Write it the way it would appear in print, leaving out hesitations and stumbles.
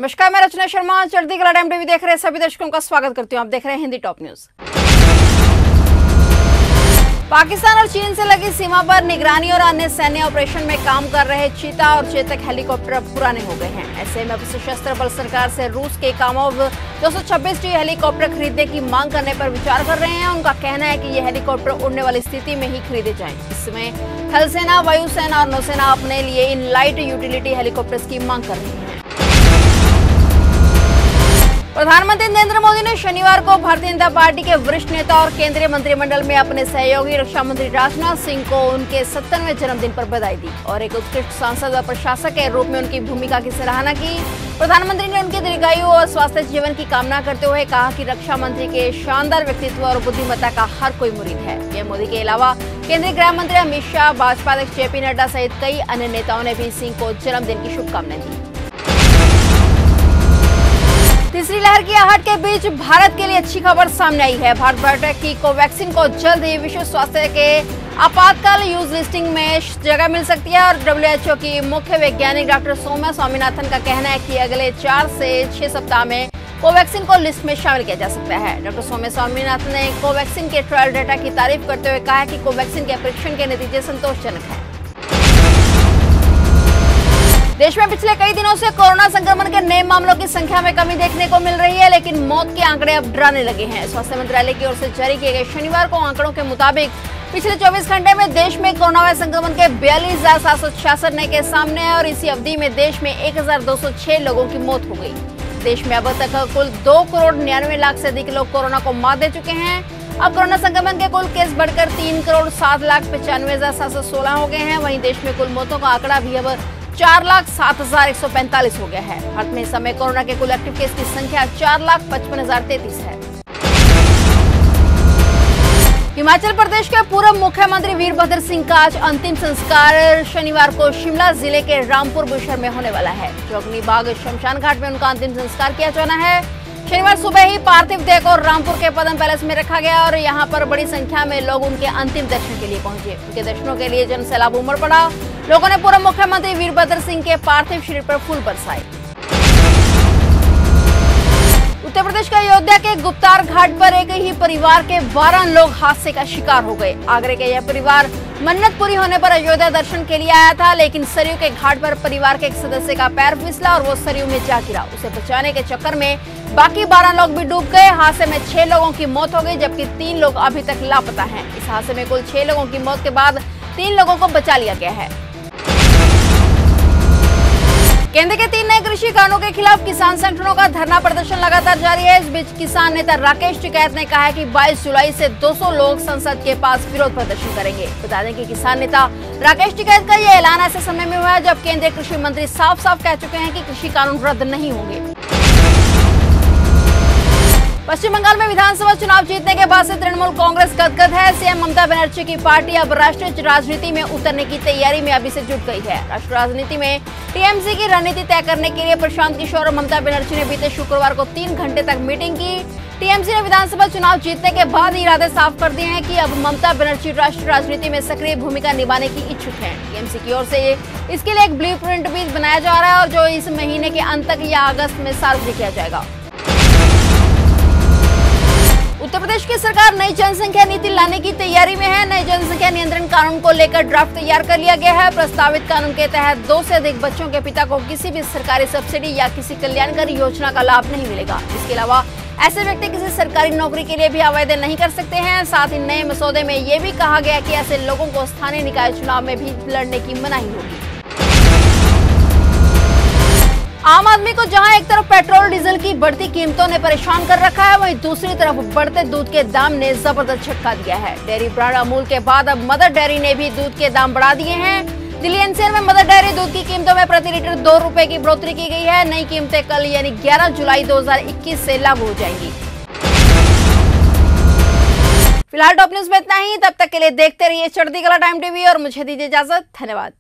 नमस्कार, मैं रचना शर्मा। चढ़ती कला टाइम टीवी देख रहे सभी दर्शकों का स्वागत करती हूं। आप देख रहे हैं हिंदी टॉप न्यूज। पाकिस्तान और चीन से लगी सीमा पर निगरानी और अन्य सैन्य ऑपरेशन में काम कर रहे चीता और चेतक हेलीकॉप्टर पुराने हो गए हैं। ऐसे में सशस्त्र बल सरकार से रूस के कामोव 226T हेलीकॉप्टर खरीदने की मांग करने पर विचार कर रहे हैं। उनका कहना है कि ये हेलीकॉप्टर उड़ने वाली स्थिति में ही खरीदे जाएं। इसमें थल सेना, वायुसेना और नौसेना अपने लिए इन लाइट यूटिलिटी हेलीकॉप्टर्स की मांग कर रही है। प्रधानमंत्री नरेंद्र मोदी ने शनिवार को भारतीय जनता पार्टी के वरिष्ठ नेता और केंद्रीय मंत्रिमंडल में अपने सहयोगी रक्षा मंत्री राजनाथ सिंह को उनके 70वें जन्मदिन पर बधाई दी और एक उत्कृष्ट सांसद व प्रशासक के रूप में उनकी भूमिका की सराहना की। प्रधानमंत्री ने उनके दीर्घायु और स्वास्थ्य जीवन की कामना करते हुए कहा कि रक्षा मंत्री के शानदार व्यक्तित्व और बुद्धिमत्ता का हर कोई मुरीद है। पीएम मोदी के अलावा केंद्रीय गृह मंत्री अमित शाह, भाजपा अध्यक्ष जेपी नड्डा सहित कई अन्य नेताओं ने भी सिंह को जन्मदिन की शुभकामनाएं दी। तीसरी लहर की आहट के बीच भारत के लिए अच्छी खबर सामने आई है। भारत बायोटेक की कोवैक्सीन को जल्द ही विश्व स्वास्थ्य के आपातकाल यूज लिस्टिंग में जगह मिल सकती है और WHO की मुख्य वैज्ञानिक डॉक्टर सौम्या स्वामीनाथन का कहना है कि अगले 4 से 6 सप्ताह में कोवैक्सीन को लिस्ट में शामिल किया जा सकता है। डॉक्टर सौम्या स्वामीनाथन ने कोवैक्सीन के ट्रायल डेटा की तारीफ करते हुए कहा कि कोवैक्सीन के परीक्षण के नतीजे संतोषजनक है। देश में पिछले कई दिनों से कोरोना संक्रमण के नए मामलों की संख्या में कमी देखने को मिल रही है, लेकिन मौत के आंकड़े अब डराने लगे हैं। स्वास्थ्य मंत्रालय की ओर से जारी किए गए शनिवार को आंकड़ों के मुताबिक पिछले 24 घंटे में देश में कोरोना वायरस संक्रमण के 42,766 नए केस सामने आए और इसी अवधि में देश में 1,206 लोगों की मौत हो गई। देश में अब तक कुल 2,99,00,000 से अधिक लोग कोरोना को मात दे चुके हैं। अब कोरोना संक्रमण के कुल केस बढ़कर 3,07,95,716 हो गए हैं। वहीं देश में कुल मौतों का आंकड़ा भी अब 4,07,145 हो गया है। भारत में इस समय कोरोना के कुल एक्टिव केस की संख्या 4,55,033 है। हिमाचल प्रदेश के पूर्व मुख्यमंत्री वीरभद्र सिंह का आज अंतिम संस्कार शनिवार को शिमला जिले के रामपुर बुशहर में होने वाला है। जोगनी बाग शमशान घाट में उनका अंतिम संस्कार किया जाना है। शनिवार सुबह ही पार्थिव देह को रामपुर के पदम पैलेस में रखा गया और यहां पर बड़ी संख्या में लोग उनके अंतिम दर्शन के लिए पहुंचे। उनके दर्शनों के लिए जन सैलाब उमड़ पड़ा। लोगों ने पूर्व मुख्यमंत्री वीरभद्र सिंह के पार्थिव शरीर पर फूल बरसाए। उत्तर प्रदेश के अयोध्या के गुप्तार घाट पर एक ही परिवार के 12 लोग हादसे का शिकार हो गए। आगरे का यह परिवार मन्नत पूरी होने पर अयोध्या दर्शन के लिए आया था, लेकिन सरयू के घाट पर परिवार के एक सदस्य का पैर फिसला और वो सरयू में जा गिरा। उसे बचाने के चक्कर में बाकी 12 लोग भी डूब गए। हादसे में 6 लोगों की मौत हो गई, जबकि 3 लोग अभी तक लापता हैं। इस हादसे में कुल 6 लोगों की मौत के बाद 3 लोगों को बचा लिया गया है। केंद्र के 3 नए कृषि कानूनों के खिलाफ किसान संगठनों का धरना प्रदर्शन लगातार जारी है। इस बीच किसान नेता राकेश टिकैत ने कहा है कि 22 जुलाई से 200 लोग संसद के पास विरोध प्रदर्शन करेंगे। बता दें कि किसान नेता राकेश टिकैत का यह ऐलान ऐसे समय में हुआ है जब केंद्रीय कृषि मंत्री साफ साफ कह चुके हैं कि कृषि कानून रद्द नहीं होंगे। पश्चिम बंगाल में विधानसभा चुनाव जीतने के बाद से तृणमूल कांग्रेस गदगद है। सीएम ममता बनर्जी की पार्टी अब राष्ट्रीय राजनीति में उतरने की तैयारी में अभी से जुट गई है। राष्ट्रीय राजनीति में टीएमसी की रणनीति तय करने के लिए प्रशांत किशोर और ममता बनर्जी ने बीते शुक्रवार को 3 घंटे तक मीटिंग की। टीएमसी ने विधानसभा चुनाव जीतने के बाद इरादे साफ कर दिए हैं कि अब ममता बनर्जी राष्ट्रीय राजनीति में सक्रिय भूमिका निभाने की इच्छुक हैं। टीएमसी की ओर से इसके लिए एक ब्लूप्रिंट भी बनाया जा रहा है और जो इस महीने के अंत तक या अगस्त में सार्वजनिक किया जाएगा। उत्तर प्रदेश की सरकार नई जनसंख्या नीति लाने की तैयारी में है। नई जनसंख्या नियंत्रण कानून को लेकर ड्राफ्ट तैयार कर लिया गया है। प्रस्तावित कानून के तहत 2 से अधिक बच्चों के पिता को किसी भी सरकारी सब्सिडी या किसी कल्याणकारी योजना का लाभ नहीं मिलेगा। इसके अलावा ऐसे व्यक्ति किसी सरकारी नौकरी के लिए भी आवेदन नहीं कर सकते हैं। साथ ही नए मसौदे में ये भी कहा गया कि ऐसे लोगों को स्थानीय निकाय चुनाव में भी लड़ने की मनाही होगी। आम आदमी को जहां एक तरफ पेट्रोल डीजल की बढ़ती कीमतों ने परेशान कर रखा है, वहीं दूसरी तरफ बढ़ते दूध के दाम ने जबरदस्त झटका दिया है। डेयरी ब्रांड अमूल के बाद अब मदर डेयरी ने भी दूध के दाम बढ़ा दिए हैं। दिल्ली एनसीआर में मदर डेयरी दूध की कीमतों में प्रति लीटर 2 रुपए की बढ़ोतरी की गई है। नई कीमतें कल यानी 11 जुलाई 2021 से लागू हो जाएंगी। फिलहाल टॉप न्यूज में इतना ही। तब तक के लिए देखते रहिए चढ़ती कला टाइम टीवी और मुझे दीजिए इजाजत। धन्यवाद।